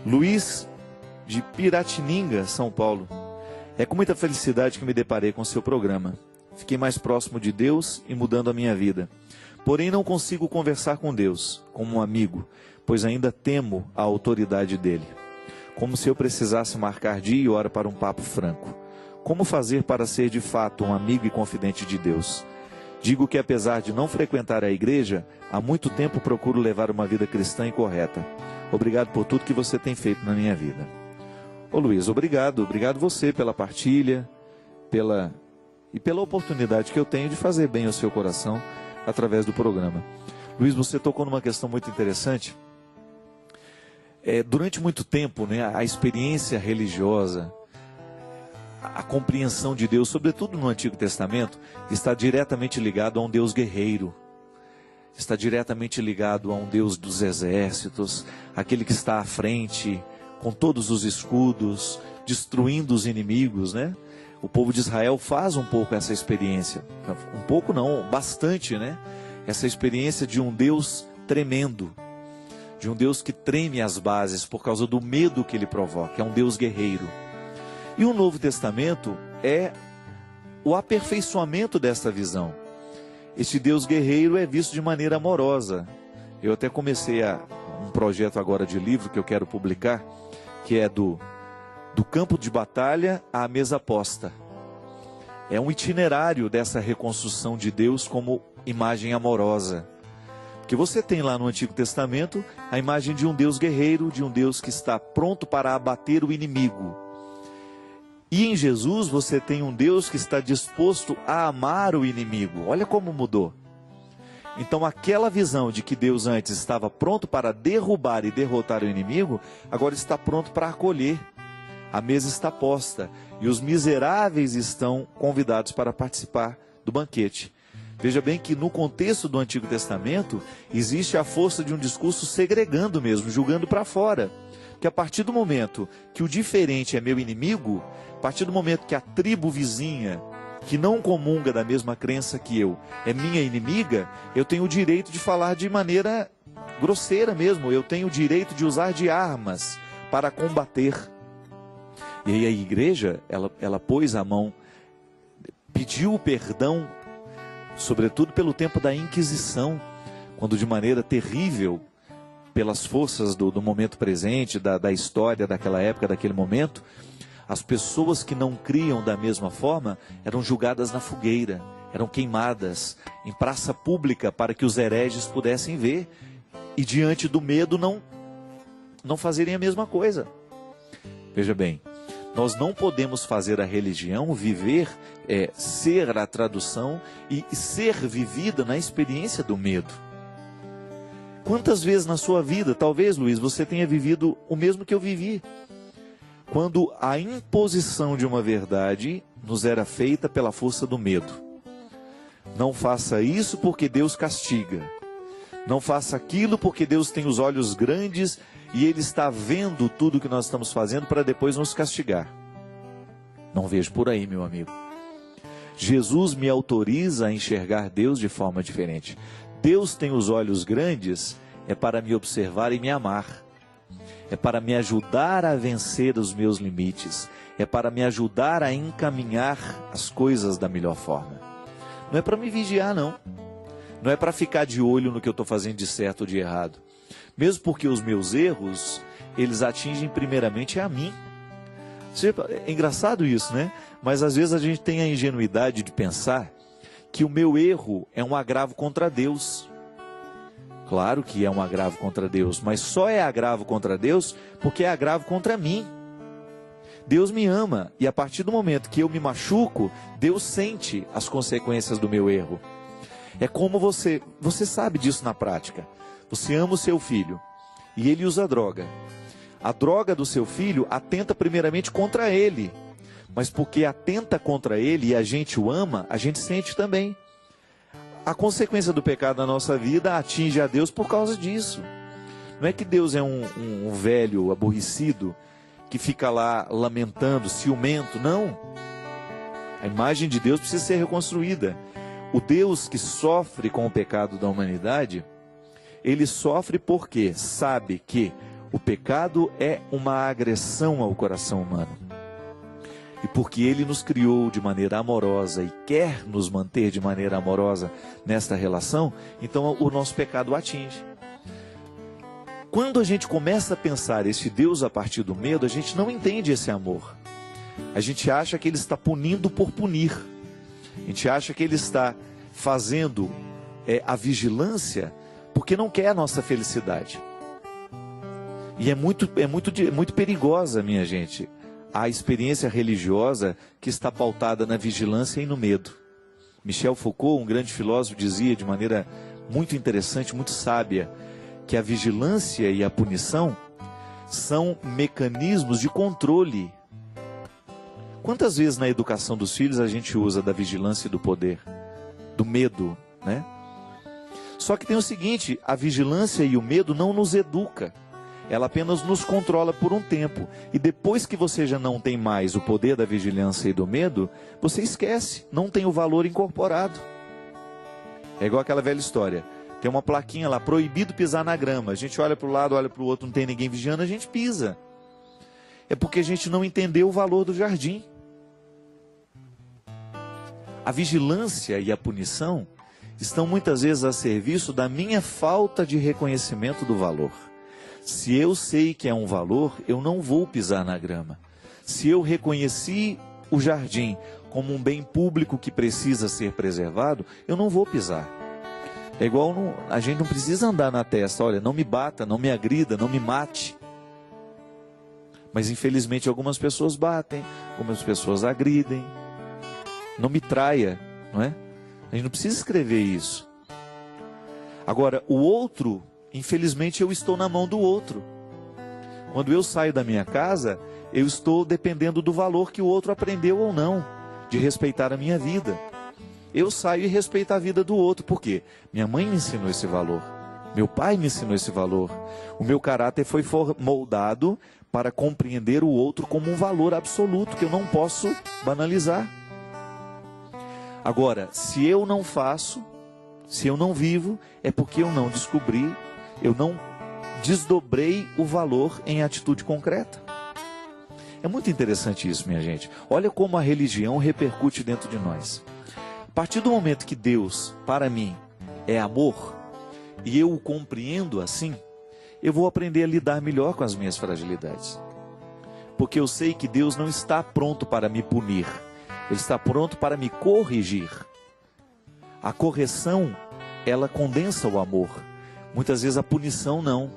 Luiz, de Piratininga, São Paulo. É com muita felicidade que me deparei com seu programa. Fiquei mais próximo de Deus e mudando a minha vida. Porém, não consigo conversar com Deus como um amigo, pois ainda temo a autoridade dele. Como se eu precisasse marcar dia e hora para um papo franco. Como fazer para ser de fato um amigo e confidente de Deus? Digo que apesar de não frequentar a igreja, há muito tempo procuro levar uma vida cristã e correta. Obrigado por tudo que você tem feito na minha vida. Ô Luiz, obrigado você pela partilha, pela oportunidade que eu tenho de fazer bem ao seu coração através do programa. Luiz, você tocou numa questão muito interessante. Durante muito tempo, né, a experiência religiosa, a compreensão de Deus, sobretudo no Antigo Testamento, está diretamente ligado a um Deus guerreiro. Está diretamente ligado a um Deus dos exércitos, aquele que está à frente, com todos os escudos, destruindo os inimigos, né? O povo de Israel faz um pouco essa experiência. Um pouco não, bastante, né? Essa experiência de um Deus tremendo. De um Deus que treme as bases por causa do medo que ele provoca. É um Deus guerreiro. E o Novo Testamento é o aperfeiçoamento dessa visão. Este Deus guerreiro é visto de maneira amorosa. Eu até comecei um projeto agora de livro que eu quero publicar, que é do campo de batalha à mesa posta. É um itinerário dessa reconstrução de Deus como imagem amorosa. Porque você tem lá no Antigo Testamento a imagem de um Deus guerreiro, de um Deus que está pronto para abater o inimigo. E em Jesus você tem um Deus que está disposto a amar o inimigo. Olha como mudou. Então aquela visão de que Deus antes estava pronto para derrubar e derrotar o inimigo, agora está pronto para acolher. A mesa está posta e os miseráveis estão convidados para participar do banquete. Veja bem que no contexto do Antigo Testamento existe a força de um discurso segregando mesmo, julgando para fora. Que a partir do momento que o diferente é meu inimigo, a partir do momento que a tribo vizinha, que não comunga da mesma crença que eu, é minha inimiga, eu tenho o direito de falar de maneira grosseira mesmo, eu tenho o direito de usar de armas para combater. E aí a igreja, ela pôs a mão, pediu o perdão, sobretudo pelo tempo da Inquisição, quando de maneira terrível, pelas forças do momento presente, da história daquela época, daquele momento, as pessoas que não criam da mesma forma eram julgadas na fogueira, eram queimadas em praça pública para que os hereges pudessem ver e diante do medo não fazerem a mesma coisa. Veja bem, nós não podemos fazer a religião ser a tradução e ser vivida na experiência do medo. Quantas vezes na sua vida, talvez, Luiz, você tenha vivido o mesmo que eu vivi? Quando a imposição de uma verdade nos era feita pela força do medo. Não faça isso porque Deus castiga. Não faça aquilo porque Deus tem os olhos grandes e Ele está vendo tudo que nós estamos fazendo para depois nos castigar. Não vejo por aí, meu amigo. Jesus me autoriza a enxergar Deus de forma diferente. Deus tem os olhos grandes, é para me observar e me amar. É para me ajudar a vencer os meus limites. É para me ajudar a encaminhar as coisas da melhor forma. Não é para me vigiar, não. Não é para ficar de olho no que eu estou fazendo de certo ou de errado. Mesmo porque os meus erros, eles atingem primeiramente a mim. É engraçado isso, né? Mas às vezes a gente tem a ingenuidade de pensar que o meu erro é um agravo contra Deus. Claro que é um agravo contra Deus, mas só é agravo contra Deus porque é agravo contra mim. Deus me ama e a partir do momento que eu me machuco, Deus sente as consequências do meu erro. É como você sabe disso na prática. Você ama o seu filho e ele usa droga. A droga do seu filho atenta primeiramente contra ele. Mas porque atenta contra ele e a gente o ama, a gente sente também. A consequência do pecado na nossa vida atinge a Deus por causa disso. Não é que Deus é um velho aborrecido que fica lá lamentando, ciumento, não. A imagem de Deus precisa ser reconstruída. O Deus que sofre com o pecado da humanidade, ele sofre porque sabe que O pecado é uma agressão ao coração humano. E porque Ele nos criou de maneira amorosa e quer nos manter de maneira amorosa nesta relação, então o nosso pecado o atinge. Quando a gente começa a pensar esse Deus a partir do medo, a gente não entende esse amor. A gente acha que Ele está punindo por punir. A gente acha que Ele está fazendo a vigilância porque não quer a nossa felicidade. E é muito perigosa, minha gente, a experiência religiosa que está pautada na vigilância e no medo. Michel Foucault, um grande filósofo, dizia de maneira muito interessante, muito sábia, que a vigilância e a punição são mecanismos de controle. Quantas vezes na educação dos filhos a gente usa da vigilância e do poder, do medo, né? Só que tem o seguinte, a vigilância e o medo não nos educa. Ela apenas nos controla por um tempo. E depois que você já não tem mais o poder da vigilância e do medo, você esquece, não tem o valor incorporado. É igual aquela velha história. Tem uma plaquinha lá, proibido pisar na grama. A gente olha para o lado, olha para o outro, não tem ninguém vigiando, a gente pisa. É porque a gente não entendeu o valor do jardim. A vigilância e a punição estão muitas vezes a serviço da minha falta de reconhecimento do valor. Se eu sei que é um valor, eu não vou pisar na grama. Se eu reconheci o jardim como um bem público que precisa ser preservado, eu não vou pisar. É igual, a gente não precisa andar na testa, olha, não me bata, não me agrida, não me mate. Mas infelizmente algumas pessoas batem, algumas pessoas agridem. Não me traia, não é? A gente não precisa escrever isso. Agora, o outro, infelizmente eu estou na mão do outro. Quando eu saio da minha casa, eu estou dependendo do valor que o outro aprendeu ou não, de respeitar a minha vida. Eu saio e respeito a vida do outro, por quê? Minha mãe me ensinou esse valor, meu pai me ensinou esse valor. O meu caráter foi moldado para compreender o outro como um valor absoluto, que eu não posso banalizar. Agora, se eu não faço, se eu não vivo, é porque eu não descobri, eu não desdobrei o valor em atitude concreta. É muito interessante isso, minha gente. Olha como a religião repercute dentro de nós. A partir do momento que Deus, para mim, é amor, e eu o compreendo assim, eu vou aprender a lidar melhor com as minhas fragilidades. Porque eu sei que Deus não está pronto para me punir, Ele está pronto para me corrigir. A correção, ela condensa o amor. Muitas vezes a punição não.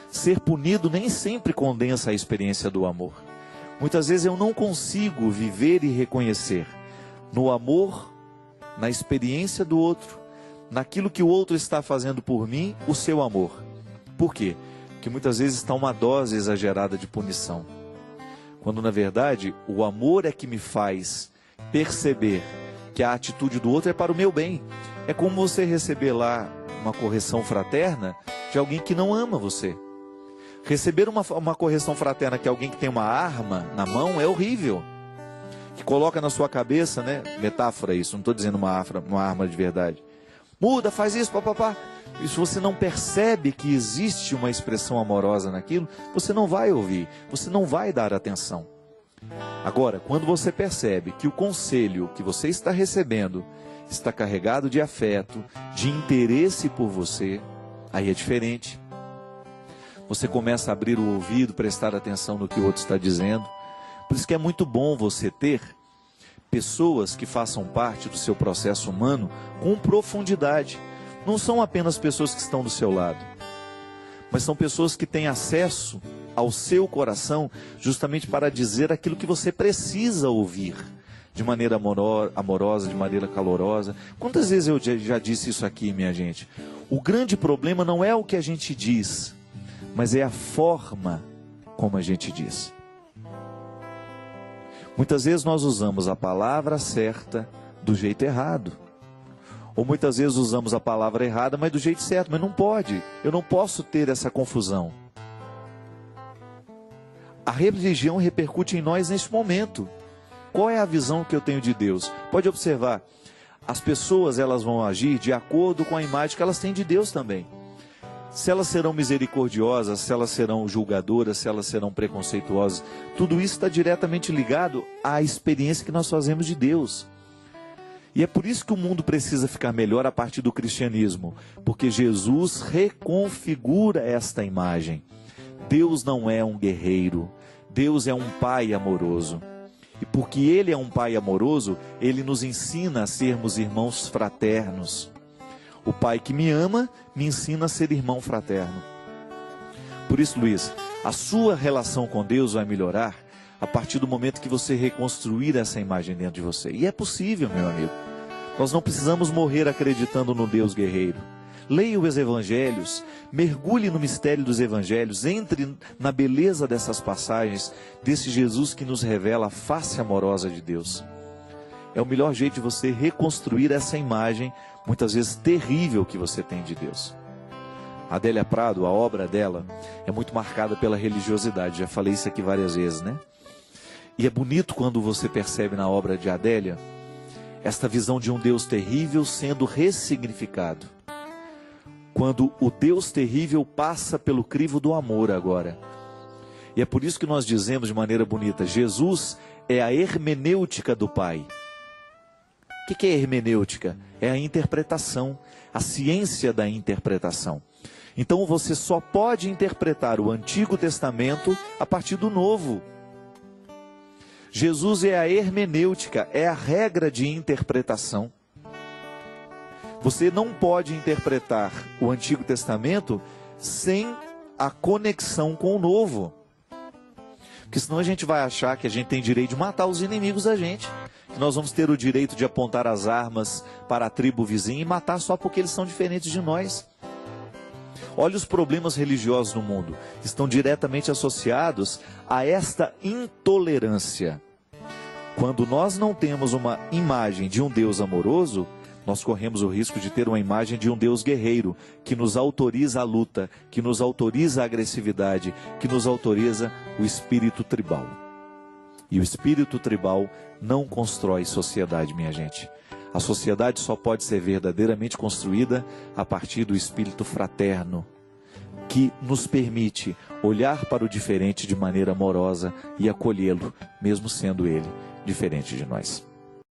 Ser punido nem sempre condensa a experiência do amor. Muitas vezes eu não consigo viver e reconhecer no amor, na experiência do outro, naquilo que o outro está fazendo por mim, o seu amor. Por quê? Porque muitas vezes está uma dose exagerada de punição. Quando na verdade o amor é que me faz perceber que a atitude do outro é para o meu bem. É como você receber lá uma correção fraterna de alguém que não ama você. Receber uma correção fraterna que alguém que tem uma arma na mão é horrível. Que coloca na sua cabeça, né? Metáfora isso, não estou dizendo uma arma de verdade. Muda, faz isso, papapá. E se você não percebe que existe uma expressão amorosa naquilo, você não vai ouvir, você não vai dar atenção. Agora, quando você percebe que o conselho que você está recebendo está carregado de afeto, de interesse por você, aí é diferente. Você começa a abrir o ouvido, prestar atenção no que o outro está dizendo. Por isso que é muito bom você ter pessoas que façam parte do seu processo humano com profundidade. Não são apenas pessoas que estão do seu lado, mas são pessoas que têm acesso ao seu coração justamente para dizer aquilo que você precisa ouvir, de maneira amorosa, de maneira calorosa. Quantas vezes eu já disse isso aqui, minha gente? O grande problema não é o que a gente diz, mas é a forma como a gente diz. Muitas vezes nós usamos a palavra certa do jeito errado. Ou muitas vezes usamos a palavra errada, mas do jeito certo. Mas não pode. Eu não posso ter essa confusão. A religião repercute em nós neste momento. Qual é a visão que eu tenho de Deus? Pode observar. As pessoas elas vão agir de acordo com a imagem que elas têm de Deus também. Se elas serão misericordiosas, se elas serão julgadoras, se elas serão preconceituosas, tudo isso está diretamente ligado à experiência que nós fazemos de Deus. E é por isso que o mundo precisa ficar melhor a partir do cristianismo, porque Jesus reconfigura esta imagem. Deus não é um guerreiro, Deus é um pai amoroso. E porque Ele é um pai amoroso, Ele nos ensina a sermos irmãos fraternos. O pai que me ama, me ensina a ser irmão fraterno. Por isso, Luiz, a sua relação com Deus vai melhorar a partir do momento que você reconstruir essa imagem dentro de você. E é possível, meu amigo. Nós não precisamos morrer acreditando no Deus guerreiro. Leia os evangelhos, mergulhe no mistério dos evangelhos, entre na beleza dessas passagens, desse Jesus que nos revela a face amorosa de Deus. É o melhor jeito de você reconstruir essa imagem, muitas vezes terrível, que você tem de Deus. Adélia Prado, a obra dela, é muito marcada pela religiosidade, já falei isso aqui várias vezes, né? E é bonito quando você percebe na obra de Adélia, esta visão de um Deus terrível sendo ressignificado. Quando o Deus terrível passa pelo crivo do amor agora. E é por isso que nós dizemos de maneira bonita, Jesus é a hermenêutica do Pai. O que é hermenêutica? É a interpretação, a ciência da interpretação. Então você só pode interpretar o Antigo Testamento a partir do Novo. Jesus é a hermenêutica, é a regra de interpretação. Você não pode interpretar o Antigo Testamento sem a conexão com o Novo. Porque senão a gente vai achar que a gente tem direito de matar os inimigos da gente. Que nós vamos ter o direito de apontar as armas para a tribo vizinha e matar só porque eles são diferentes de nós. Olha os problemas religiosos no mundo. Estão diretamente associados a esta intolerância. Quando nós não temos uma imagem de um Deus amoroso, nós corremos o risco de ter uma imagem de um Deus guerreiro, que nos autoriza a luta, que nos autoriza a agressividade, que nos autoriza o espírito tribal. E o espírito tribal não constrói sociedade, minha gente. A sociedade só pode ser verdadeiramente construída a partir do espírito fraterno, que nos permite olhar para o diferente de maneira amorosa e acolhê-lo, mesmo sendo ele diferente de nós.